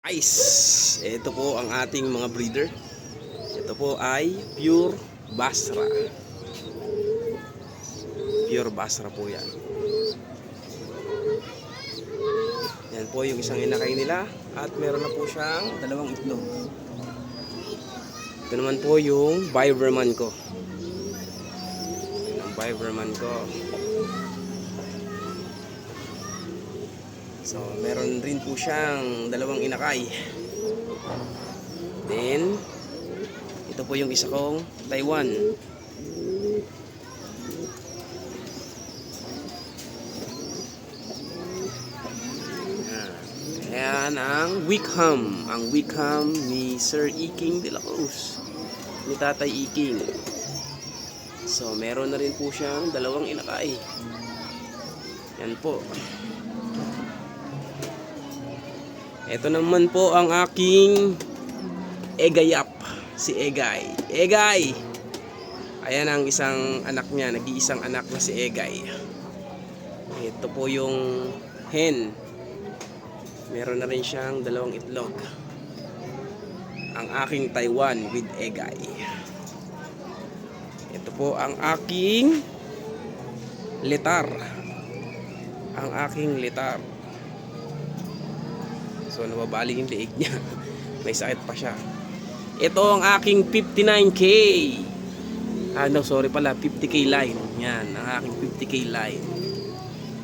Guys, ito po ang ating mga breeder. Ito po ay pure Basra. Pure Basra po yan. Yan po yung isang inakay nila. At meron na po siyang dalawang itlog. Ito naman po yung Biberman ko. Yan ang Biberman ko. So, meron rin po siyang dalawang inakay. Then, ito po yung isa kong Taiwan. Ayan ang Wickham. Ang Wickham ni Sir Iking de la Cruz. Ni Tatay Iking. So, meron na rin po siyang dalawang inakay. Yan po. Ito naman po ang aking Egayap, si Egay. Egay! Ayan ang isang anak niya, nag-iisang anak na si Egay. Ito po yung hen. Meron na rin siyang dalawang itlog. Ang aking Taiwan with Egay. Ito po ang aking Litar. Ang aking Litar. So nababaling yung liig niya. May sakit pa siya. Ito ang aking 59K. Sorry pala, 50K line. Yan, ang aking 50K line.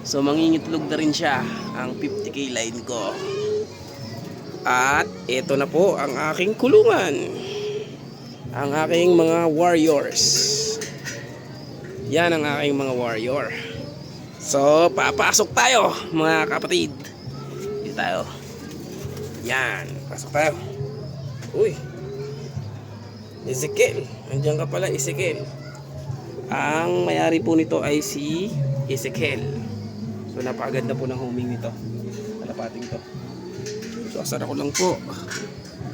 So mangingitlog na rin siya ang 50K line ko. At ito na po ang aking kulungan. Ang aking mga warriors. Yan ang aking mga warrior. So papasok tayo mga kapatid. Dito tayo. Yan, pasok tayo. Uy, Ezekiel, andiyan ka pala, Ezekiel. Ang mayari po nito ay si Ezekiel. So napakaganda po ng homing nito. Kalapating to. So asara ko lang po,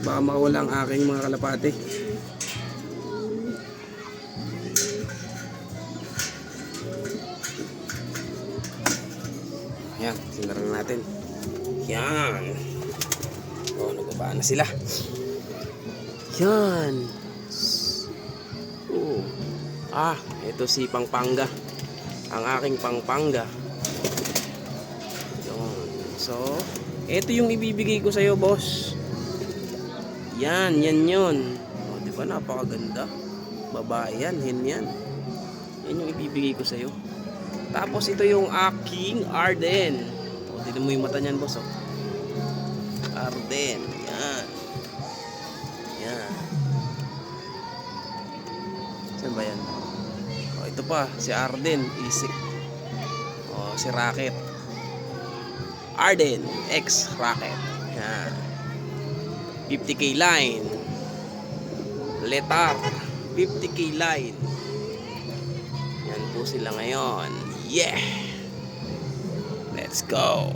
baka makawala ang aking mga kalapate. Yan, sinaran natin. Yan. Oh, nagbaba na sila. Yan. Oh. Ito si Pangpanga. Ang aking Pangpanga. Yan. So, ito yung ibibigay ko sa iyo, boss. Yan, yan yun. Oh, di ba napakaganda? Babae yan, hen yan. Yan yung ibibigay ko sa iyo. Tapos ito yung aking Arden. Oh, tignan mo yung mata niyan, boss, oh. Arden, yan. Yan. Saan ba yan? Oh, ito pa, si Arden, isik. Oh, si Rocket. Arden, X Rocket. Yan. 50K line. Letar, 50K line. Yan po sila ngayon. Yeah. Let's go.